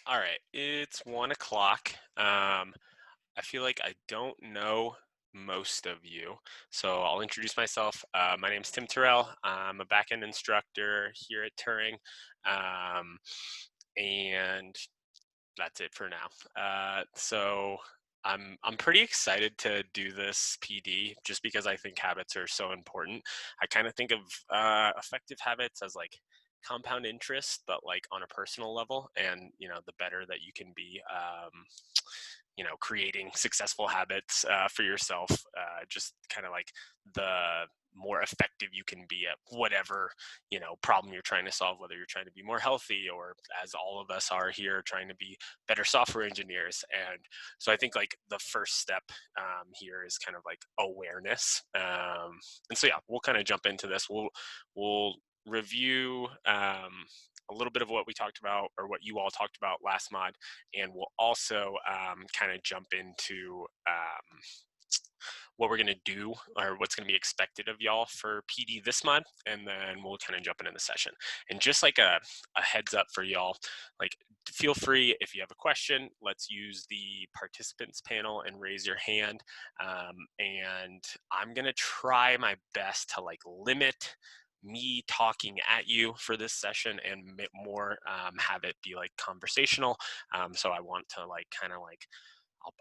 All right, it's 1 o'clock. I feel like I don't know most of you, so I'll introduce myself. My name is Tim Tyrrell. I'm a backend instructor here at Turing, um, and that's it for now. So I'm pretty excited to do this PD just because I think habits are so important. I kind of think of effective habits as like compound interest, but like on a personal level, and the better that you can be. Creating successful habits for yourself, just kind of like the more effective you can be at whatever problem you're trying to solve, whether you're trying to be more healthy or, as all of us are here, trying to be better software engineers. And so I think like the first step here is kind of like awareness. And so yeah, we'll kind of jump into this. We'll review a little bit of what we talked about, or what you all talked about last mod, and we'll also kind of jump into what we're going to do, or what's going to be expected of y'all for PD this month, and then we'll kind of jump into the session. And just like a heads up for y'all, like, feel free, if you have a question, let's use the participants panel and raise your hand. And I'm going to try my best to like limit me talking at you for this session, and more have it be like conversational. So I want to like kind of like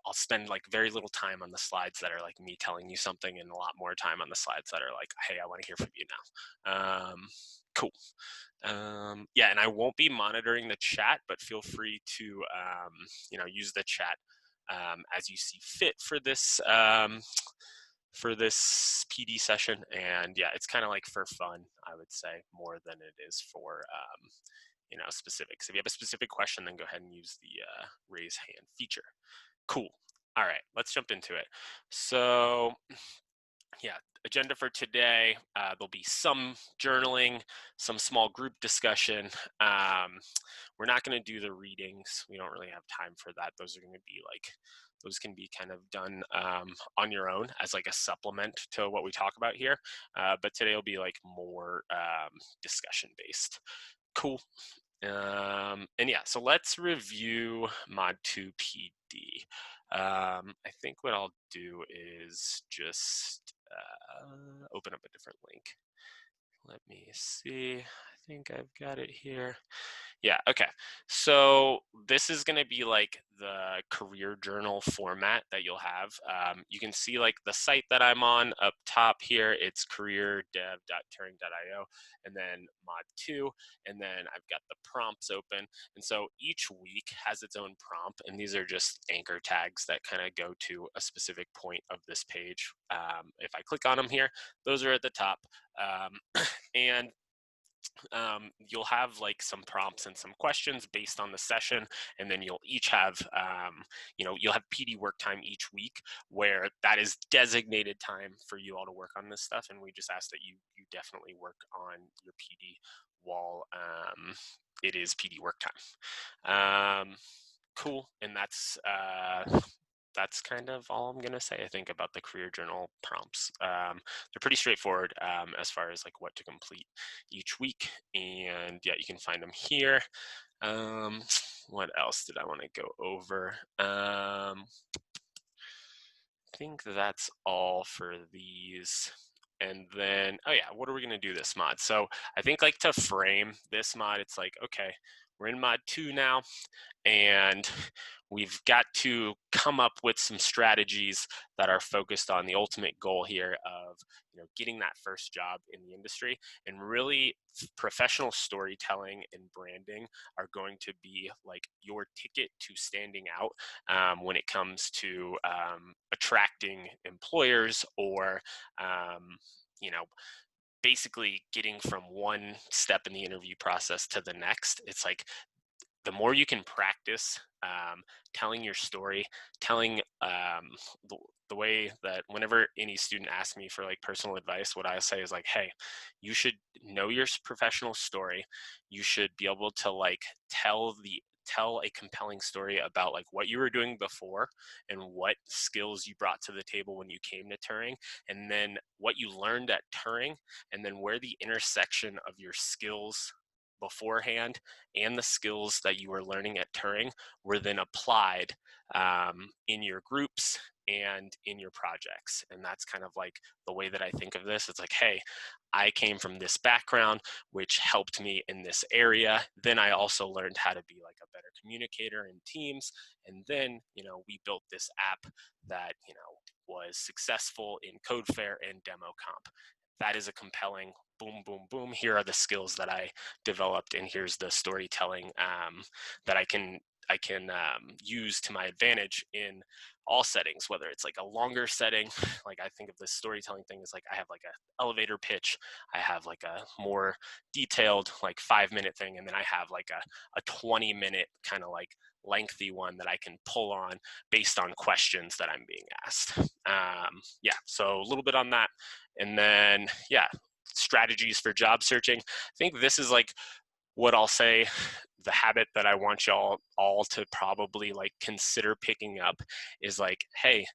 I'll spend like very little time on the slides that are like me telling you something, and a lot more time on the slides that are like, hey, I want to hear from you now. Cool. Yeah, and I won't be monitoring the chat, but feel free to use the chat as you see fit for this PD session. And yeah, it's kind of like for fun, I would say, more than it is for specifics. If you have a specific question, then go ahead and use the raise hand feature. Cool. All right, let's jump into it. So yeah, agenda for today, there'll be some journaling, some small group discussion. We're not going to do the readings. We don't really have time for that. Those can be kind of done on your own as like a supplement to what we talk about here. But today will be like more discussion based. Cool. And yeah, so let's review Mod 2 PD. I think what I'll do is just open up a different link. Let me see. I think I've got it here. Yeah, okay. So this is going to be like the career journal format that you'll have. You can see like the site that I'm on up top here. It's careerdev.turing.io, and then mod 2, and then I've got the prompts open. And so each week has its own prompt, and these are just anchor tags that kind of go to a specific point of this page. If I click on them here, those are at the top. And you'll have like some prompts and some questions based on the session, and then you'll each have you'll have PD work time each week, where that is designated time for you all to work on this stuff, and we just ask that you definitely work on your PD while it is PD work time. Cool. And that's kind of all I'm going to say, I think, about the career journal prompts. They're pretty straightforward as far as like what to complete each week. And yeah, you can find them here. What else did I want to go over? I think that's all for these. And then, oh yeah, what are we going to do this mod? So I think like to frame this mod, it's like, okay, we're in mod 2 now, and we've got to come up with some strategies that are focused on the ultimate goal here of getting that first job in the industry. And really, professional storytelling and branding are going to be like your ticket to standing out when it comes to attracting employers, or you know basically getting from one step in the interview process to the next. It's like the more you can practice telling your story, telling the way that whenever any student asks me for like personal advice, what I say is like, hey, you should know your professional story. You should be able to like tell a compelling story about like what you were doing before, and what skills you brought to the table when you came to Turing, and then what you learned at Turing, and then where the intersection of your skills beforehand and the skills that you were learning at Turing were then applied in your groups and in your projects. And that's kind of like the way that I think of this. It's like, hey, I came from this background, which helped me in this area. Then I also learned how to be like a better communicator in teams. And then, we built this app that, was successful in Code Fair and Demo Comp. That is a compelling boom, boom, boom. Here are the skills that I developed, and here's the storytelling that I can use to my advantage in all settings, whether it's like a longer setting. Like I think of this storytelling thing as like I have like a elevator pitch, I have like a more detailed like 5-minute thing, and then I have like a 20-minute kind of like lengthy one that I can pull on based on questions that I'm being asked. So a little bit on that. And then, strategies for job searching. I think this is like what I'll say, the habit that I want y'all all to probably like consider picking up is like, hey,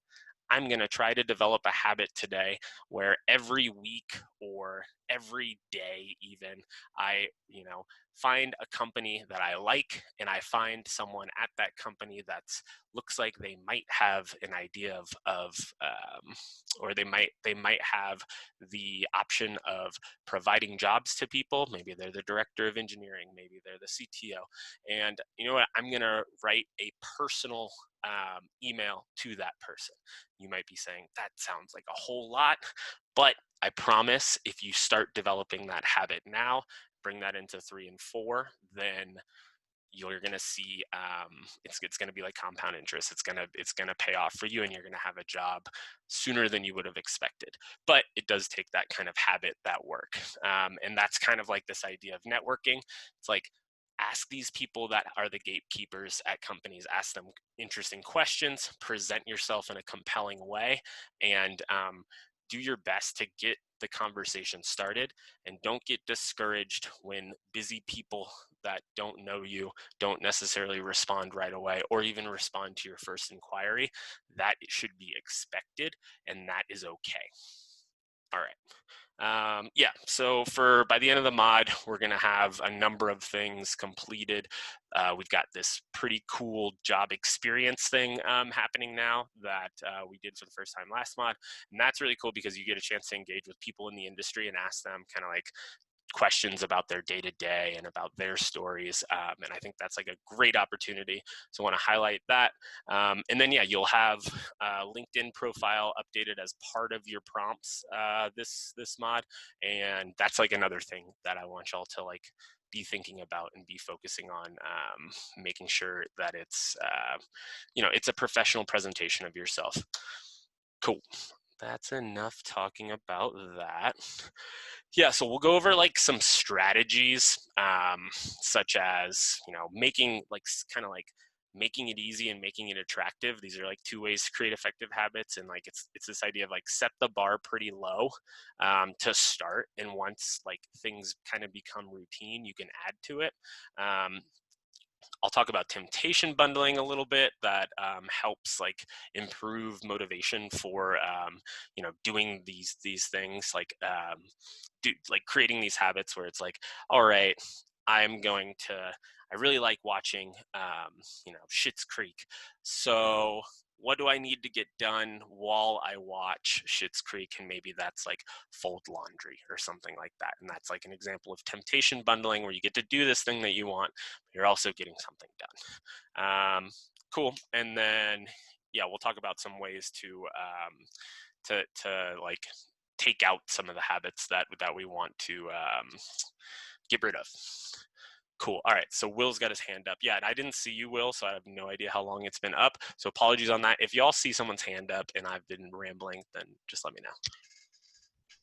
I'm going to try to develop a habit today where every week or every day even I, find a company that I like, and I find someone at that company that's looks like they might have an idea or they might have the option of providing jobs to people. Maybe they're the director of engineering, maybe they're the CTO, and you know what? I'm going to write a personal email to that person. You might be saying, that sounds like a whole lot, but I promise if you start developing that habit now, bring that into 3 and 4, then you're going to see it's going to be like compound interest. It's going to pay off for you, and you're going to have a job sooner than you would have expected. But it does take that kind of habit, that work, and that's kind of like this idea of networking. It's like, ask these people that are the gatekeepers at companies, ask them interesting questions, present yourself in a compelling way, and do your best to get the conversation started. And don't get discouraged when busy people that don't know you don't necessarily respond right away or even respond to your first inquiry. That should be expected, and that is okay. All right. So by the end of the mod, we're going to have a number of things completed. We've got this pretty cool job experience thing happening now that we did for the first time last mod. And that's really cool because you get a chance to engage with people in the industry and ask them kind of like questions about their day-to-day and about their stories, and I think that's like a great opportunity, so I want to highlight that. And then you'll have LinkedIn profile updated as part of your prompts this mod, and that's like another thing that I want y'all to like be thinking about and be focusing on, making sure that it's it's a professional presentation of yourself. Cool. That's enough talking about that. So we'll go over like some strategies, such as, making like kind of like making it easy and making it attractive. These are like 2 ways to create effective habits. And like, it's this idea of like set the bar pretty low to start. And once like things kind of become routine, you can add to it. I'll talk about temptation bundling a little bit. That helps like improve motivation for doing these things, like creating these habits where it's like, all right, I really like watching Schitt's Creek, so what do I need to get done while I watch Schitt's Creek? And maybe that's like fold laundry or something like that. And that's like an example of temptation bundling, where you get to do this thing that you want, but you're also getting something done. Cool. And then, we'll talk about some ways to like take out some of the habits that we want to get rid of. Cool. All right. So Will's got his hand up. And I didn't see you, Will, so I have no idea how long it's been up. So apologies on that. If y'all see someone's hand up and I've been rambling, then just let me know.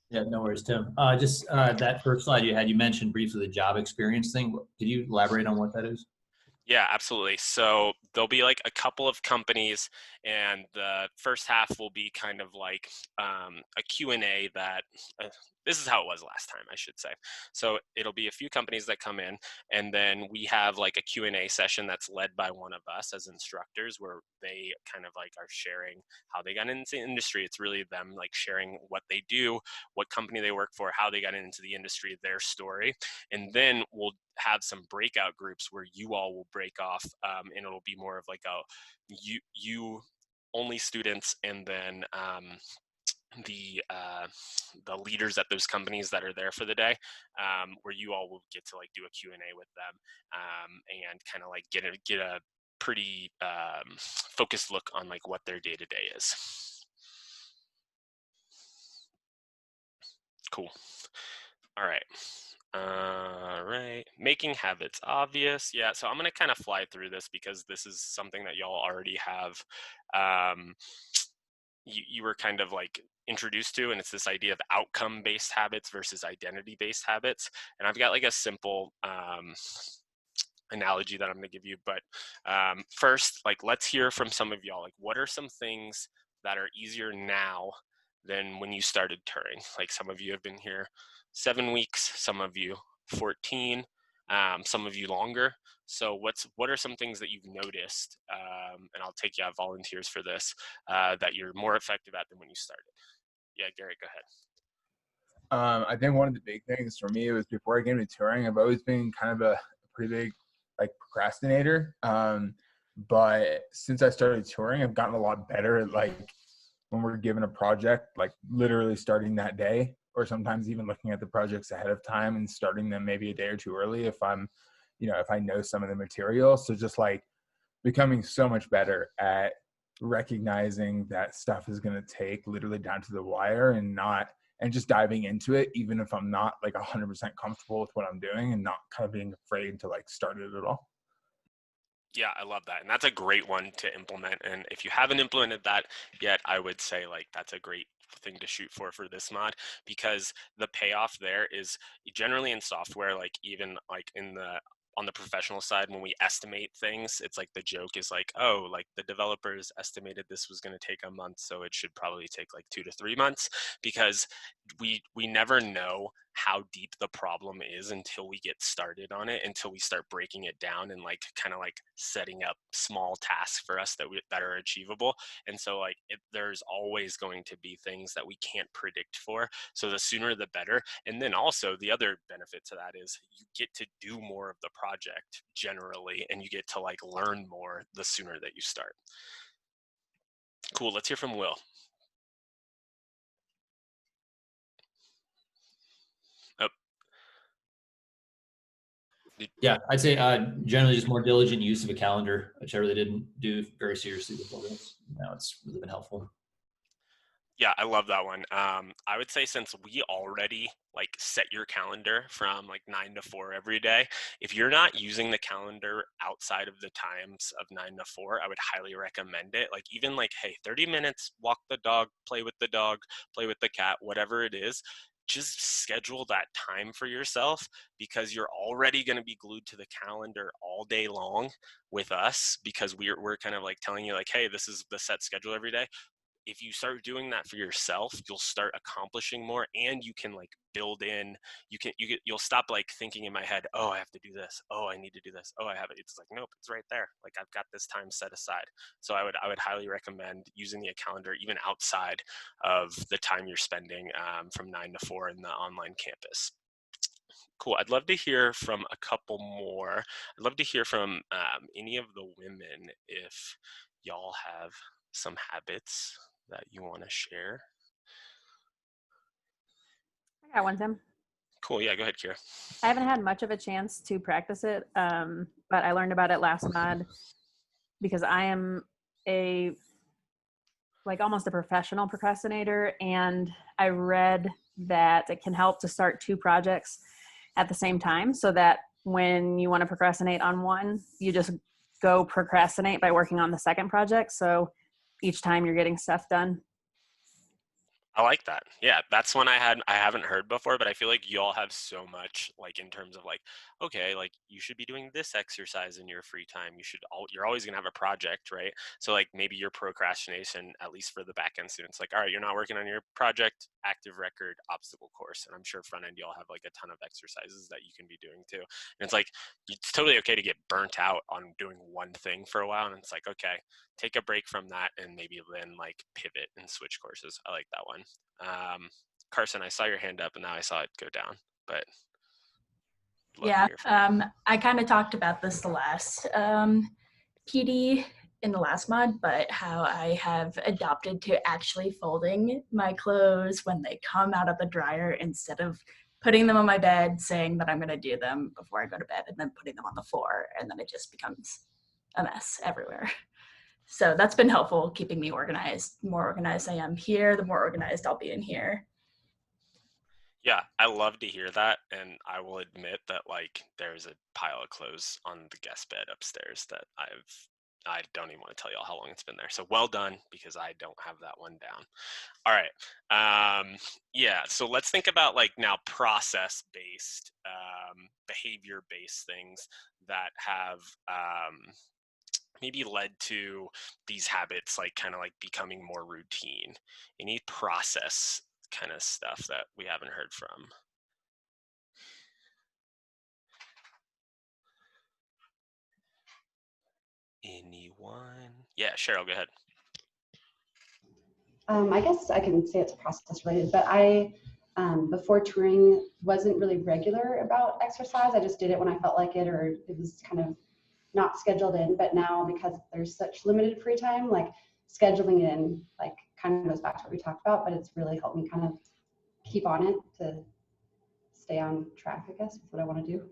Yeah, no worries, Tim. Just that first slide you mentioned briefly the job experience thing. Could you elaborate on what that is? Yeah, absolutely. So there'll be like a couple of companies, and the first half will be kind of like a Q&A that this is how it was last time, I should say. So it'll be a few companies that come in, and then we have like a Q&A session that's led by one of us as instructors, where they kind of like are sharing how they got into the industry. It's really them like sharing what they do, what company they work for, how they got into the industry, their story. And then we'll have some breakout groups where you all will break off, and it'll be more of like a you only students, and then the leaders at those companies that are there for the day, where you all will get to like do a Q&A with them, and kind of like get a pretty focused look on like what their day-to-day is. Cool. All right. Making habits obvious. Yeah, so I'm gonna kind of fly through this because this is something that y'all already have. You were kind of like introduced to, and it's this idea of outcome-based habits versus identity-based habits. And I've got like a simple analogy that I'm going to give you. But first, like, let's hear from some of y'all. Like, what are some things that are easier now than when you started touring? Like, some of you have been here 7 weeks, some of you 14, some of you longer. So what are some things that you've noticed, and I'll take you out volunteers for this, that you're more effective at than when you started? Yeah, Garrett, go ahead. I think one of the big things for me was before I came to touring, I've always been kind of a pretty big like procrastinator. But since I started touring, I've gotten a lot better at like when we're given a project, like literally starting that day, or sometimes even looking at the projects ahead of time and starting them maybe a day or two early if I'm, if I know some of the material. So just like becoming so much better at recognizing that stuff is going to take literally down to the wire and just diving into it, even if I'm not like 100% comfortable with what I'm doing, and not kind of being afraid to like start it at all. Yeah, I love that. And that's a great one to implement. And if you haven't implemented that yet, I would say like that's a great thing to shoot for this mod, because the payoff there is generally in software, like even like on the professional side, when we estimate things, it's like the joke is like, oh, like the developers estimated this was going to take a month, so it should probably take like 2 to 3 months, because we never know how deep the problem is until we get started on it, until we start breaking it down and like kind of like setting up small tasks for us that are achievable. And so like there's always going to be things that we can't predict for, so the sooner the better. And then also the other benefit to that is you get to do more of the project generally, and you get to like learn more the sooner that you start. Cool. Let's hear from Will. Yeah, I'd say generally just more diligent use of a calendar, which I really didn't do very seriously before this. Now it's really been helpful. Yeah, I love that one. I would say since we already like set your calendar from like 9 to 4 every day, if you're not using the calendar outside of the times of 9 to 4, I would highly recommend it. Like even like, hey, 30 minutes, walk the dog, play with the dog, play with the cat, whatever it is, just schedule that time for yourself, because you're already going to be glued to the calendar all day long with us, because we're kind of like telling you like, hey, this is the set schedule every day. If you start doing that for yourself, you'll start accomplishing more, and you can like build in, you'll stop like thinking in my head, oh, I have to do this, oh, I need to do this, oh, I have it. It's like, nope, it's right there. Like I've got this time set aside. So I would highly recommend using the calendar even outside of the time you're spending from 9 to 4 in the online campus. Cool. I'd love to hear from a couple more. I'd love to hear from any of the women if y'all have some habits that you want to share. I got one, Tim. Cool. Yeah, go ahead, Kira. I haven't had much of a chance to practice it, but I learned about it last mod because I am almost a professional procrastinator, and I read that it can help to start 2 projects at the same time, so that when you want to procrastinate on one, you just go procrastinate by working on the second project. So each time you're getting stuff done. I like that. Yeah, that's one I haven't heard before, but I feel like y'all have so much like in terms of like, okay, like you should be doing this exercise in your free time. You're always gonna have a project, right? So like maybe your procrastination, at least for the back end students, like, all right, you're not working on your project, active record, obstacle course. And I'm sure front end y'all have like a ton of exercises that you can be doing too. And it's like it's totally okay to get burnt out on doing one thing for a while. And it's like, okay, take a break from that and maybe then like pivot and switch courses. I like that one. Carson, I saw your hand up and now I saw it go down, but love to Yeah, hear from you. I kind of talked about this the last PD in the last mod, but how I have adopted to actually folding my clothes when they come out of the dryer instead of putting them on my bed, saying that I'm going to do them before I go to bed, and then putting them on the floor, and then it just becomes a mess everywhere. So that's been helpful, keeping me organized. The more organized I am here, the more organized I'll be in here. Yeah, I love to hear that. And I will admit that like there's a pile of clothes on the guest bed upstairs that I don't even want to tell y'all how long it's been there. So well done, because I don't have that one down. All right. Yeah, so let's think about like now process-based, behavior-based things that have maybe led to these habits like kind of like becoming more routine. Any process kind of stuff that we haven't heard from? Anyone? Yeah, Cheryl, go ahead. I guess I can say it's process related, but I, before touring, wasn't really regular about exercise. I just did it when I felt like it, or it was kind of not scheduled in. But now, because there's such limited free time, like scheduling it in, like kind of goes back to what we talked about, but it's really helped me kind of keep on it to stay on track, I guess, with what I want to do.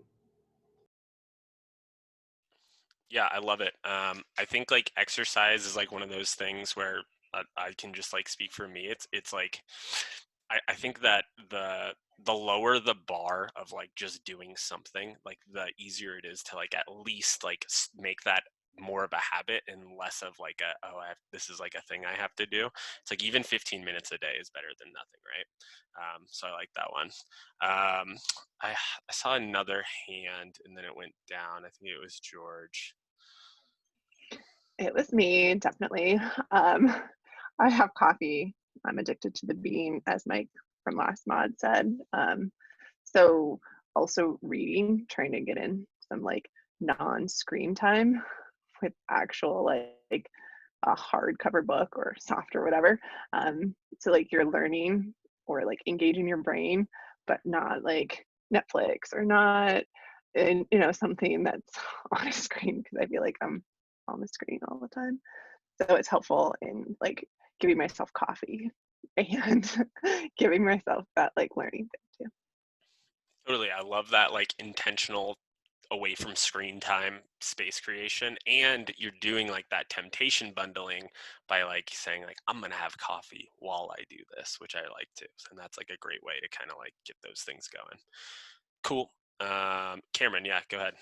Yeah, I love it. I think like exercise is like one of those things where I can just like speak for me. It's like I think that the lower the bar of like just doing something, like the easier it is to like at least like make that more of a habit and less of like this is like a thing I have to do. It's like even 15 minutes a day is better than nothing, right? So I like that one. I saw another hand and then it went down. I think it was George. It was me, definitely. I have coffee. I'm addicted to the bean, as Mike from last mod said. So also reading, trying to get in some like non-screen time with actual like a hardcover book or soft or whatever. So like you're learning or like engaging your brain, but not like Netflix or not in, something that's on a screen, because I feel like I'm on the screen all the time. So it's helpful in like giving myself coffee and giving myself that like learning thing too. Totally. I love that like intentional away from screen time space creation, and you're doing like that temptation bundling by like saying like I'm gonna have coffee while I do this, which I like too. And that's like a great way to kind of like get those things going. Cool. Cameron, yeah, go ahead.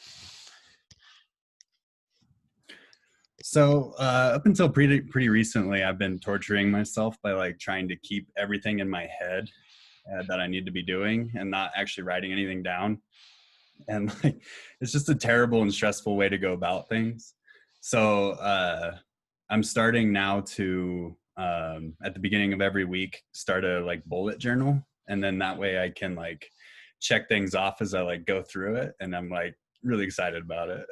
So up until pretty recently, I've been torturing myself by like trying to keep everything in my head that I need to be doing and not actually writing anything down. And like, it's just a terrible and stressful way to go about things. So I'm starting now to, at the beginning of every week, start a like bullet journal. And then that way I can like check things off as I like go through it. And I'm like really excited about it.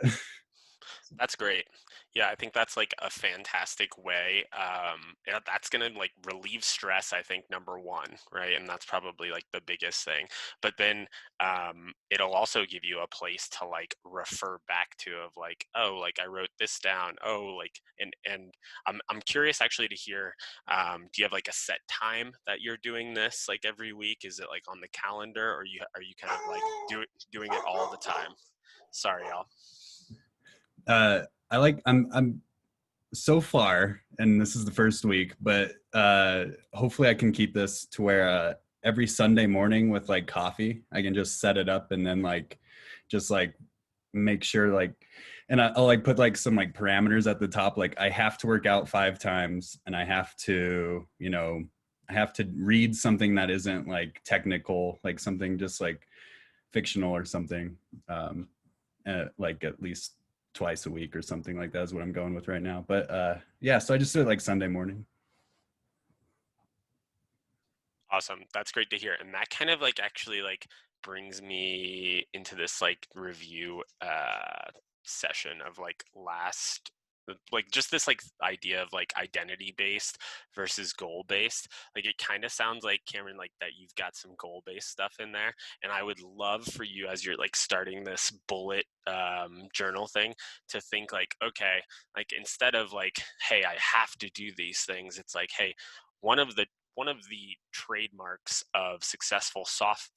That's great. Yeah, I think that's like a fantastic way. That's gonna like relieve stress, I think, number one, right? And that's probably like the biggest thing. But then it'll also give you a place to like refer back to of like, oh, like I wrote this down. Oh, like and I'm curious actually to hear. Do you have like a set time that you're doing this like every week? Is it like on the calendar, or are you kind of like doing it all the time? Sorry, y'all. I'm so far, and this is the first week, but hopefully I can keep this to where every Sunday morning with like coffee, I can just set it up and then like just like make sure like, and I'll like put like some like parameters at the top, like I have to work out 5 times and I have to, I have to read something that isn't like technical, like something just like fictional or something, like at least twice a week or something like that is what I'm going with right now. But yeah, so I just do it like Sunday morning. Awesome. That's great to hear. And that kind of like actually like brings me into this like review session of like like just this like idea of like identity based versus goal based. Like it kind of sounds like, Cameron, like that you've got some goal based stuff in there, and I would love for you, as you're like starting this bullet journal thing, to think like, okay, like instead of like, hey, I have to do these things, it's like, hey, one of the trademarks of successful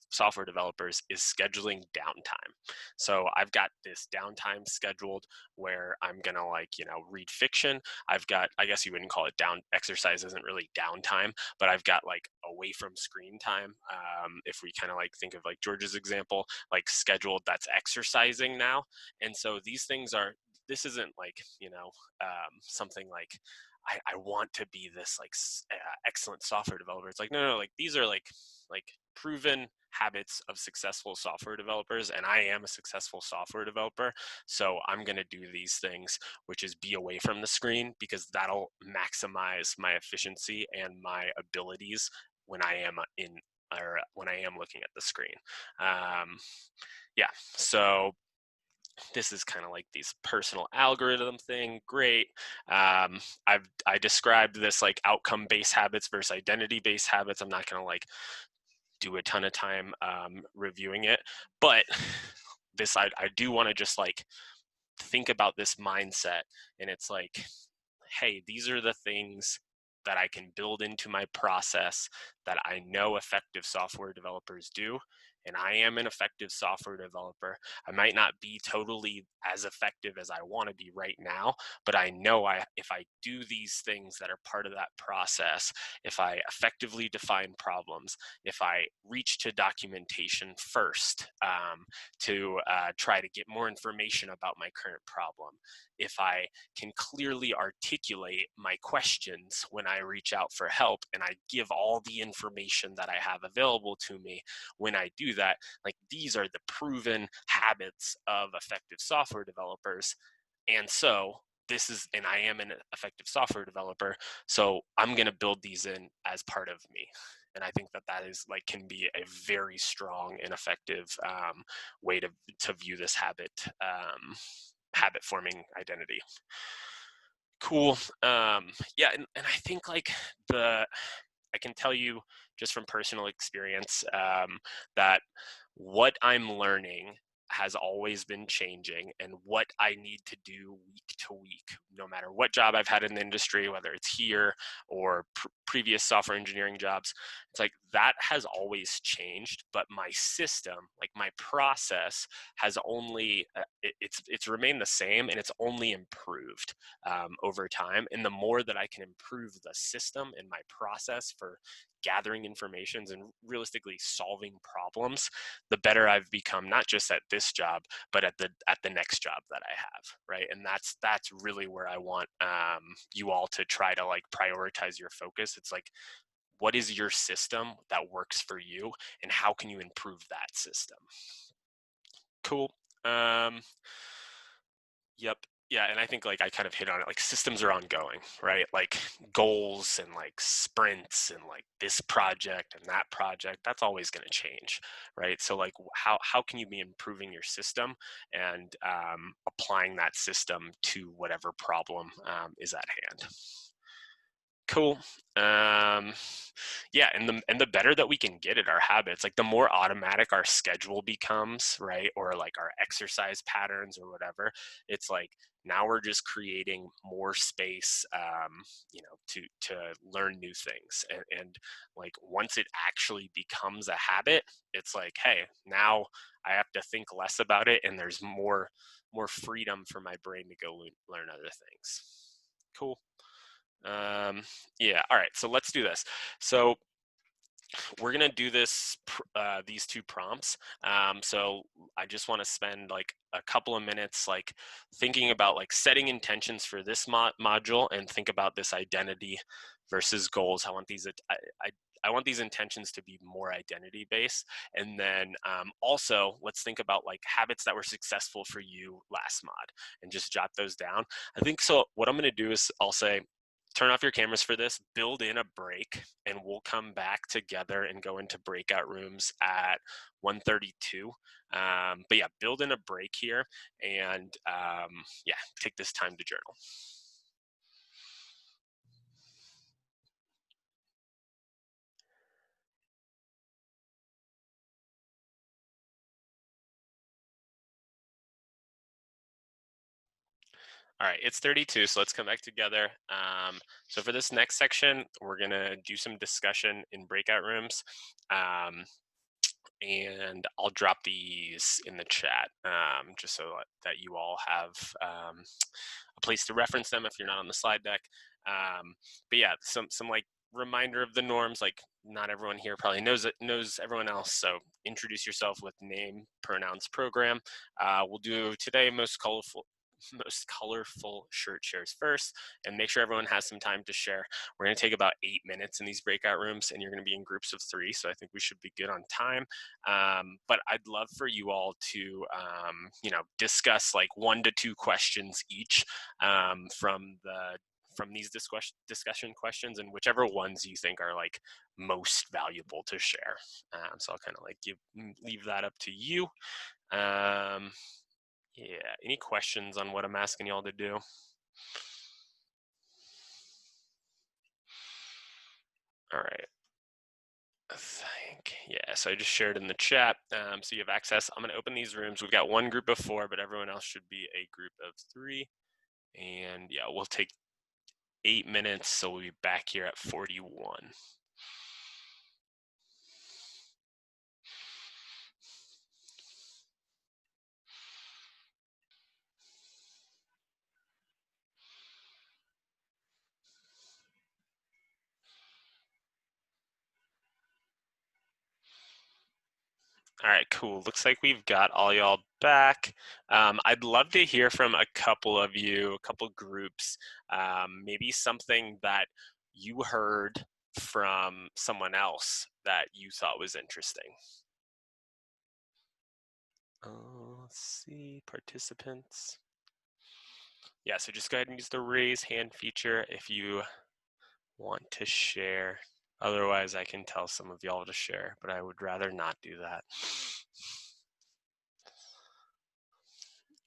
software developers is scheduling downtime. So I've got this downtime scheduled where I'm gonna like, you know, read fiction. I've got, I guess you wouldn't call it exercise isn't really downtime, but I've got like away from screen time. If we kind of like think of like George's example, like scheduled, that's exercising now. And so these things are, this isn't like, you know, something like, I want to be this like excellent software developer. It's like, no, like these are like proven habits of successful software developers, and I am a successful software developer. So I'm going to do these things, which is be away from the screen, because that'll maximize my efficiency and my abilities when I am when I am looking at the screen. Yeah, so this is kind of like these personal algorithm thing. Great. I described this like outcome based habits versus identity based habits. I'm not going to like do a ton of time reviewing it, but this, I do want to just like think about this mindset. And it's like, hey, these are the things that I can build into my process that I know effective software developers do. And I am an effective software developer. I might not be totally as effective as I want to be right now, but I know if I do these things that are part of that process, if I effectively define problems, if I reach to documentation first to try to get more information about my current problem, if I can clearly articulate my questions when I reach out for help, and I give all the information that I have available to me when I do that, like these are the proven habits of effective software developers. And so and I am an effective software developer, so I'm going to build these in as part of me. And I think that is like, can be a very strong and effective way to view this habit forming identity. Cool. Yeah, and I think like I can tell you just from personal experience that what I'm learning has always been changing, and what I need to do week to week, no matter what job I've had in the industry, whether it's here or previous software engineering jobs, it's like that has always changed, but my system, like my process, has only it's remained the same, and it's only improved over time. And the more that I can improve the system and my process for gathering informations and realistically solving problems, the better I've become, not just at this job, but at the next job that I have, right? And that's really where I want you all to try to like prioritize your focus. It's like, what is your system that works for you, and how can you improve that system? Cool. Yep. Yeah, and I think like I kind of hit on it, like systems are ongoing, right? Like goals and like sprints and like this project and that project, that's always going to change, right? So like how can you be improving your system and applying that system to whatever problem is at hand? Cool. Yeah, and the better that we can get at our habits, like the more automatic our schedule becomes, right? Or like our exercise patterns or whatever, it's like now we're just creating more space, you know, to learn new things. And like once it actually becomes a habit, it's like, hey, now I have to think less about it, and there's more freedom for my brain to go learn other things. Cool. Yeah, all right, so let's do this. So we're gonna do this these two prompts. So I just want to spend like a couple of minutes like thinking about like setting intentions for this module, and think about this identity versus goals. I want these intentions to be more identity based. And then also let's think about like habits that were successful for you last mod and just jot those down. I think so. What I'm going to do is I'll say, turn off your cameras for this, build in a break, and we'll come back together and go into breakout rooms at 1:32. But yeah, build in a break here and yeah, take this time to journal. All right, it's 32, so let's come back together. So for this next section, we're gonna do some discussion in breakout rooms. And I'll drop these in the chat just so that you all have a place to reference them if you're not on the slide deck. But yeah, some like reminder of the norms, like not everyone here probably knows everyone else, so introduce yourself with name, pronouns, program. We'll do today most colorful shirt shares first, and make sure everyone has some time to share. We're going to take about 8 minutes in these breakout rooms, and you're going to be in groups of 3, so I think we should be good on time. But I'd love for you all to discuss like 1 to 2 questions each from these discussion questions, and whichever ones you think are like most valuable to share. So I'll kind of like leave that up to you. Yeah, any questions on what I'm asking y'all to do? All right. Yeah, so I just shared in the chat, so you have access. I'm gonna open these rooms. We've got 1 group of 4, but everyone else should be a group of 3. And yeah, we'll take 8 minutes, so we'll be back here at 41. All right, cool. Looks like we've got all y'all back. I'd love to hear from a couple of you, a couple groups, maybe something that you heard from someone else that you thought was interesting. Let's see, participants. Yeah, so just go ahead and use the raise hand feature if you want to share. Otherwise, I can tell some of y'all to share, but I would rather not do that.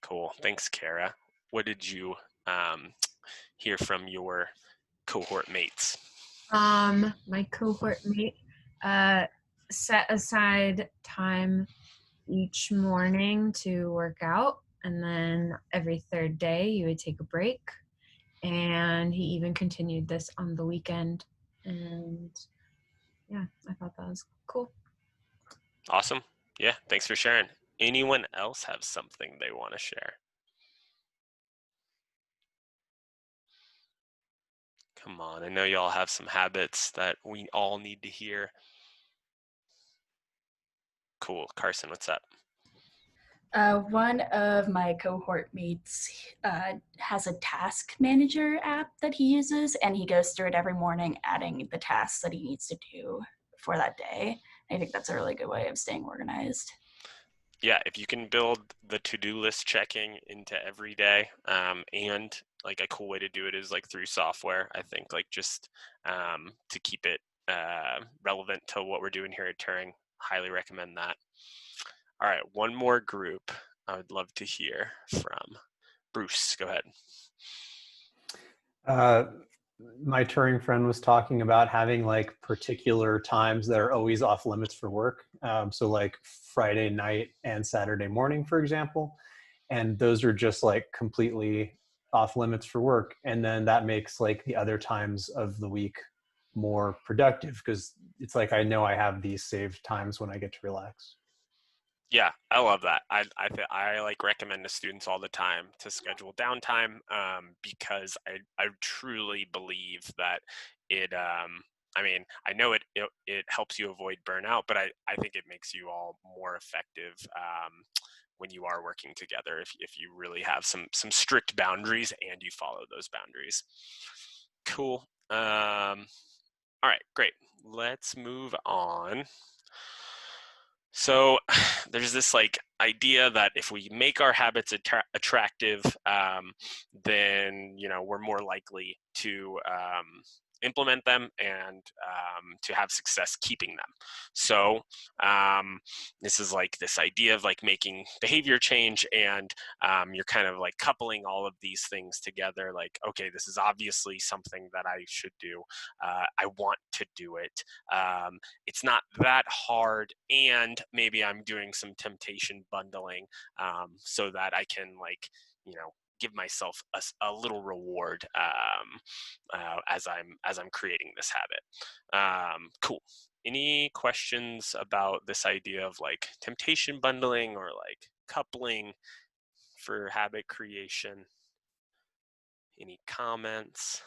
Cool. Thanks, Kara. What did you hear from your cohort mates? My cohort mate set aside time each morning to work out, and then every 3rd day you would take a break. And he even continued this on the weekend. And yeah, I thought that was cool. Awesome. Yeah, thanks for sharing. Anyone else have something they want to share? Come on, I know y'all have some habits that we all need to hear. Cool. Carson, what's up? One of my cohort mates has a task manager app that he uses, and he goes through it every morning, adding the tasks that he needs to do for that day. I think that's a really good way of staying organized. Yeah, if you can build the to-do list checking into every day, and like a cool way to do it is like through software. I think like just to keep it relevant to what we're doing here at Turing, highly recommend that. All right, 1 more group I would love to hear from. Bruce, go ahead. My Turing friend was talking about having like particular times that are always off limits for work. So like Friday night and Saturday morning, for example. And those are just like completely off limits for work. And then that makes like the other times of the week more productive because it's like I know I have these saved times when I get to relax. Yeah, I love that. I like recommend to students all the time to schedule downtime because I truly believe that it. I mean, I know it helps you avoid burnout, but I think it makes you all more effective when you are working together. If you really have some strict boundaries and you follow those boundaries. Cool. All right, great. Let's move on. So there's this like idea that if we make our habits attractive, then we're more likely to implement them and to have success keeping them. So this is like this idea of like making behavior change, and you're kind of like coupling all of these things together. Like, okay, this is obviously something that I should do. I want to do it. It's not that hard, and maybe I'm doing some temptation bundling so that I can give myself a little reward as I'm creating this habit. Cool. Any questions about this idea of like temptation bundling or like coupling for habit creation? Any comments?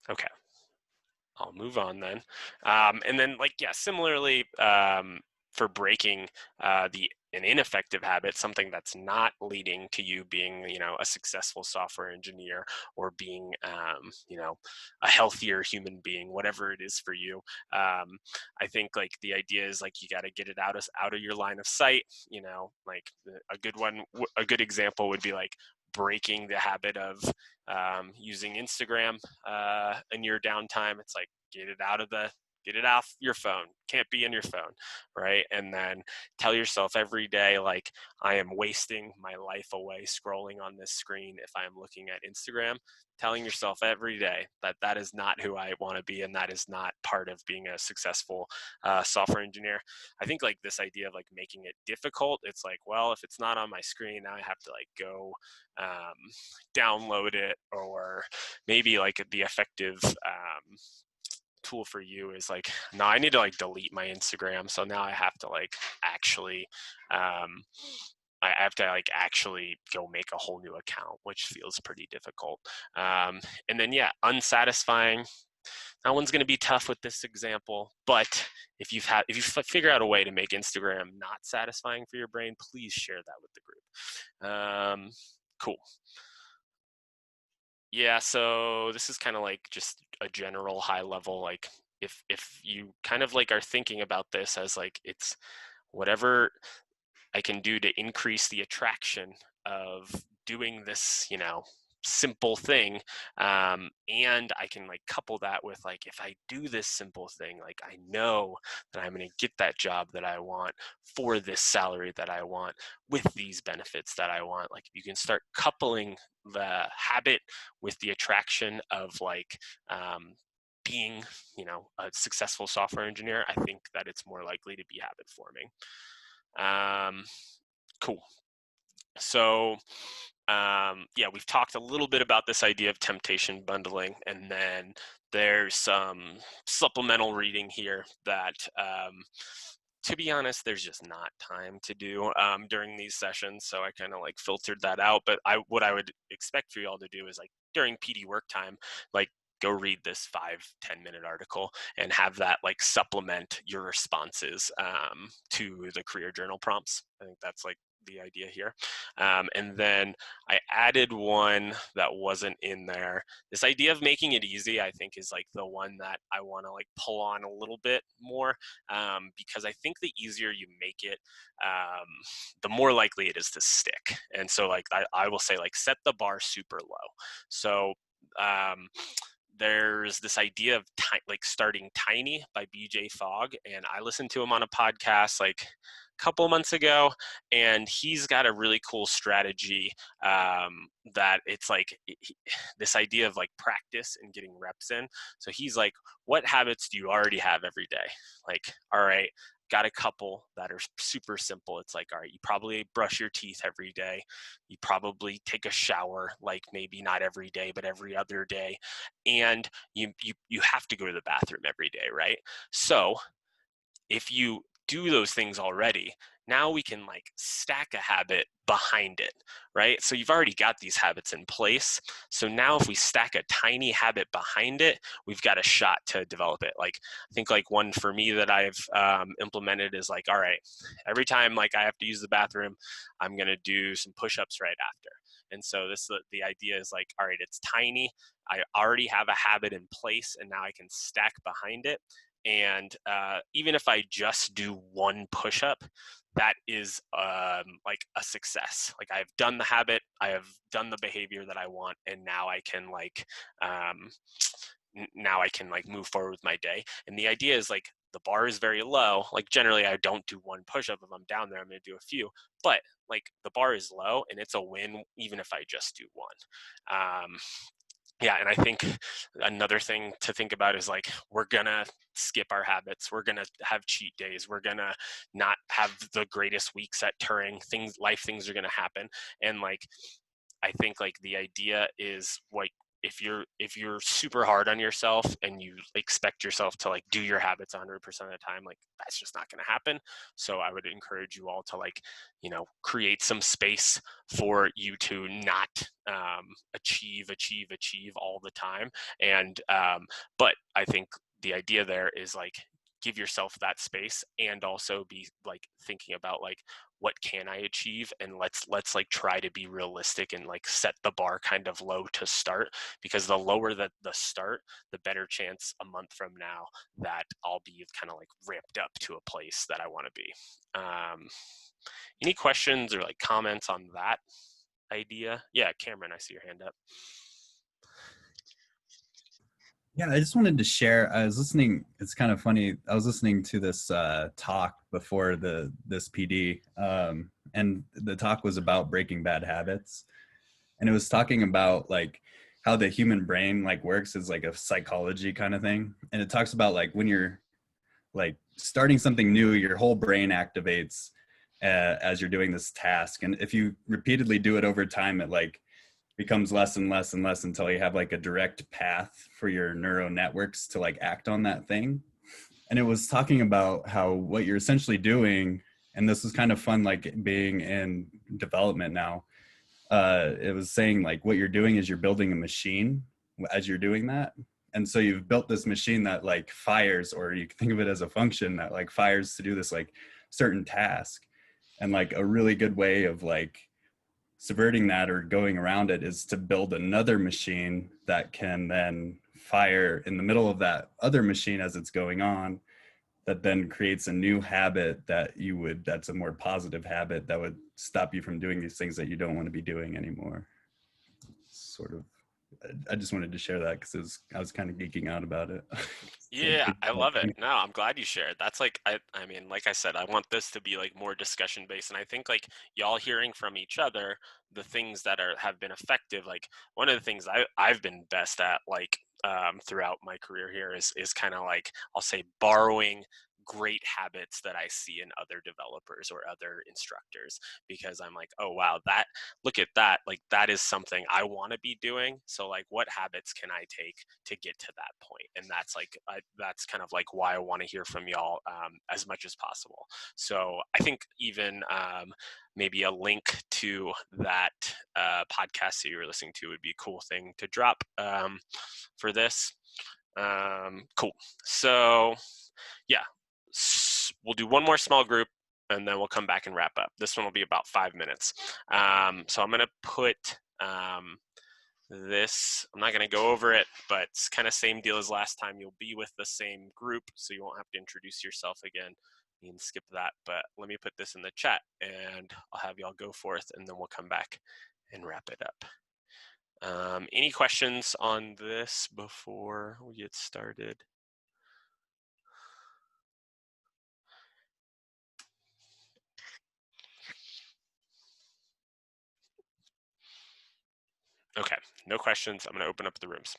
Okay. I'll move on then. And then similarly, for breaking an ineffective habit, something that's not leading to you being, a successful software engineer or being, a healthier human being, whatever it is for you. I think like the idea is like, you got to get it out of your line of sight, like a good example would be like breaking the habit of using Instagram in your downtime. It's like, get it off your phone. Can't be in your phone, right? And then tell yourself every day, like, I am wasting my life away scrolling on this screen if I am looking at Instagram. Telling yourself every day that is not who I want to be, and that is not part of being a successful software engineer. I think like this idea of like making it difficult, it's like, well, if it's not on my screen, now I have to like go download it, or maybe like the effective tool for you is like, no, I need to like delete my Instagram. So now I have to like actually actually go make a whole new account, which feels pretty difficult. And then unsatisfying. That one's going to be tough with this example, but if you figure out a way to make Instagram not satisfying for your brain, please share that with the group. Cool. Yeah, so this is kind of like just a general high level, like if you kind of like are thinking about this as like, it's whatever I can do to increase the attraction of doing this, simple thing, and I can like couple that with like, if I do this simple thing, like I know that I'm going to get that job that I want for this salary that I want with these benefits that I want. Like, you can start coupling the habit with the attraction of like being a successful software engineer. I think that it's more likely to be habit forming. Cool. So we've talked a little bit about this idea of temptation bundling, and then there's some supplemental reading here that, to be honest, there's just not time to do during these sessions. So I kind of like filtered that out. But what I would expect for you all to do is like during PD work time, like go read this 5-10 minute article and have that like supplement your responses to the career journal prompts. I think that's like the idea here. And then I added one that wasn't in there. This idea of making it easy, I think, is like the one that I want to like pull on a little bit more, because I think the easier you make it, the more likely it is to stick. And so like I will say, like, set the bar super low. So there's this idea of like starting tiny by BJ Fogg, and I listened to him on a podcast like a couple of months ago, and he's got a really cool strategy that it's like this idea of like practice and getting reps in. So he's like, what habits do you already have every day? Like, all right, got a couple that are super simple. It's like, all right, you probably brush your teeth every day. You probably take a shower, like maybe not every day, but every other day. And you have to go to the bathroom every day, right? So if you do those things already, now we can like stack a habit behind it, right? So you've already got these habits in place. So now if we stack a tiny habit behind it, we've got a shot to develop it. Like I think like one for me that I've implemented is like, all right, every time like I have to use the bathroom, I'm gonna do some push-ups right after. And so the idea is like, all right, it's tiny. I already have a habit in place, and now I can stack behind it. And even if I just do one push-up, that is like a success. Like I've done the habit, I have done the behavior that I want, and now I can like move forward with my day. And the idea is like the bar is very low. Like generally I don't do one push-up. If I'm down there, I'm gonna do a few, but like the bar is low and it's a win even if I just do one. Yeah, and I think another thing to think about is like we're gonna skip our habits, we're gonna have cheat days, we're gonna not have the greatest weeks at Turing. Life things are gonna happen. And like I think like the idea is like if you're super hard on yourself and you expect yourself to like do your habits 100% of the time, like that's just not going to happen. So I would encourage you all to like, you know, create some space for you to not achieve all the time. And but I think the idea there is like give yourself that space and also be like thinking about like what can I achieve, and let's like try to be realistic and like set the bar kind of low to start, because the lower the start, the better chance a month from now that I'll be kind of like ramped up to a place that I want to be. Any questions or like comments on that idea? Yeah, Cameron, I see your hand up. Yeah, I just wanted to share. I was listening. It's kind of funny. I was listening to this talk before this PD, and the talk was about breaking bad habits, and it was talking about like how the human brain like works as like a psychology kind of thing, and it talks about like when you're like starting something new, your whole brain activates as you're doing this task, and if you repeatedly do it over time, it like becomes less and less and less until you have like a direct path for your neural networks to like act on that thing. And it was talking about how what you're essentially doing, and this was kind of fun, like being in development now. It was saying like what you're doing is you're building a machine as you're doing that. And so you've built this machine that like fires, or you can think of it as a function that like fires to do this like certain task. And like a really good way of like subverting that or going around it is to build another machine that can then fire in the middle of that other machine as it's going on, that then creates a new habit that's a more positive habit that would stop you from doing these things that you don't want to be doing anymore. Sort of, I just wanted to share that because I was kind of geeking out about it. Yeah, I love it. No, I'm glad you shared. That's like, I mean, like I said, I want this to be like more discussion based. And I think like y'all hearing from each other, the things that have been effective, like one of the things I've been best at like throughout my career here is kind of like, I'll say borrowing great habits that I see in other developers or other instructors, because I'm like, oh wow, look at that, like that is something I want to be doing. So like what habits can I take to get to that point? And that's like that's kind of like why I want to hear from y'all as much as possible. So I think even maybe a link to that podcast that you were listening to would be a cool thing to drop for this. Cool. So yeah, we'll do one more small group and then we'll come back and wrap up. This one will be about 5 minutes. So I'm going to put this, I'm not going to go over it, but it's kind of same deal as last time. You'll be with the same group, so you won't have to introduce yourself again. You can skip that, but let me put this in the chat and I'll have y'all go forth and then we'll come back and wrap it up. Any questions on this before we get started? Okay, no questions. I'm going to open up the rooms.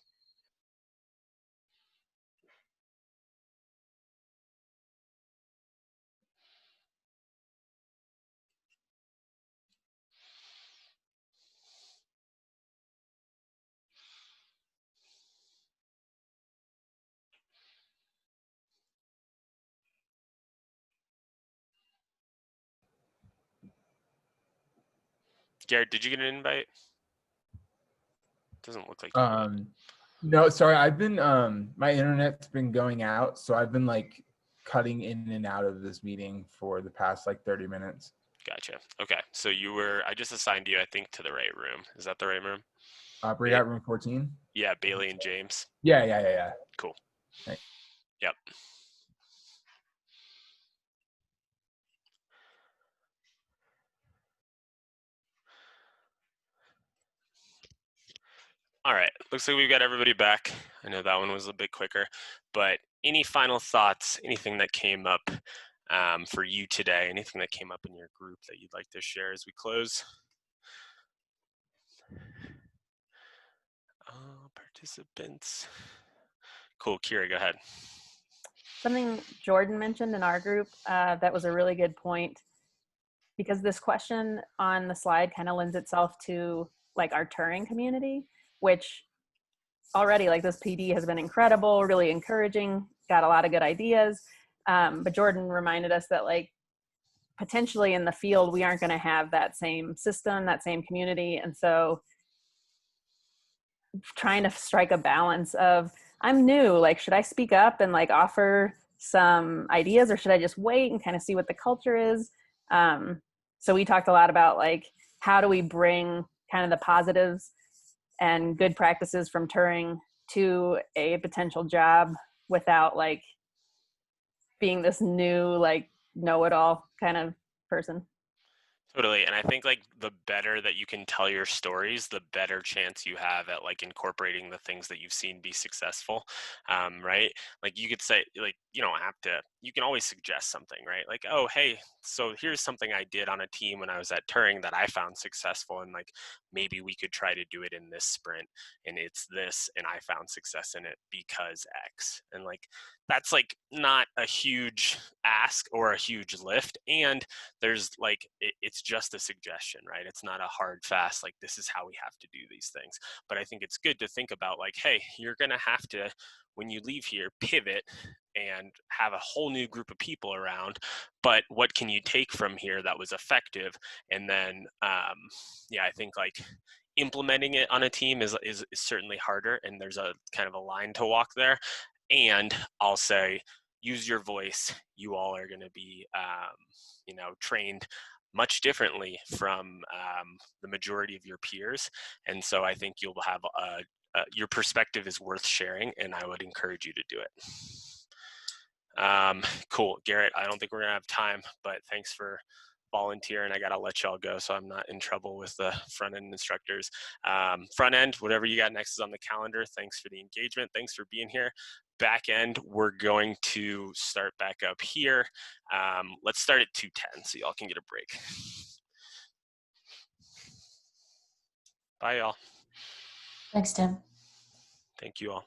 Garrett, did you get an invite? Doesn't look like you did. No, sorry. I've been my internet's been going out, so I've been like cutting in and out of this meeting for the past like 30 minutes. Gotcha. Okay. So I just assigned you, I think, to the right room. Is that the right room? Breakout room 14? Yeah, Bailey and James. Yeah. Cool. Right. Yep. All right. Looks like we've got everybody back. I know that one was a bit quicker, but any final thoughts, anything that came up for you today, anything that came up in your group that you'd like to share as we close? Participants. Cool. Kira, go ahead. Something Jordan mentioned in our group that was a really good point, because this question on the slide kind of lends itself to like our touring community, which already like this PD has been incredible, really encouraging, got a lot of good ideas. But Jordan reminded us that like potentially in the field, we aren't going to have that same system, that same community. And so trying to strike a balance of, I'm new, like, should I speak up and like offer some ideas, or should I just wait and kind of see what the culture is? So we talked a lot about like, how do we bring kind of the positives and good practices from touring to a potential job without like being this new, like know-it-all kind of person. Totally. And I think like the better that you can tell your stories, the better chance you have at like incorporating the things that you've seen be successful. Right. Like you could say, like, you don't have to, you can always suggest something, right? Like, oh, hey, so here's something I did on a team when I was at touring that I found successful. And like, maybe we could try to do it in this sprint, and it's this, and I found success in it because X. And like, that's like not a huge ask or a huge lift. And there's like, it's just a suggestion, right? It's not a hard fast, like this is how we have to do these things. But I think it's good to think about like, hey, you're going to have to, when you leave here, pivot and have a whole new group of people around. But what can you take from here that was effective? And then, yeah, I think like implementing it on a team is certainly harder. And there's a kind of a line to walk there. And I'll say, use your voice. You all are going to be, trained much differently from the majority of your peers. And so I think you'll have your perspective is worth sharing, and I would encourage you to do it. Cool. Garrett, I don't think we're going to have time, but thanks for volunteering. I got to let y'all go so I'm not in trouble with the front end instructors. Front end, whatever you got next is on the calendar. Thanks for the engagement. Thanks for being here. Back end, we're going to start back up here. Let's start at 2:10 so y'all can get a break. Bye, y'all. Thanks, Tim. Thank you all.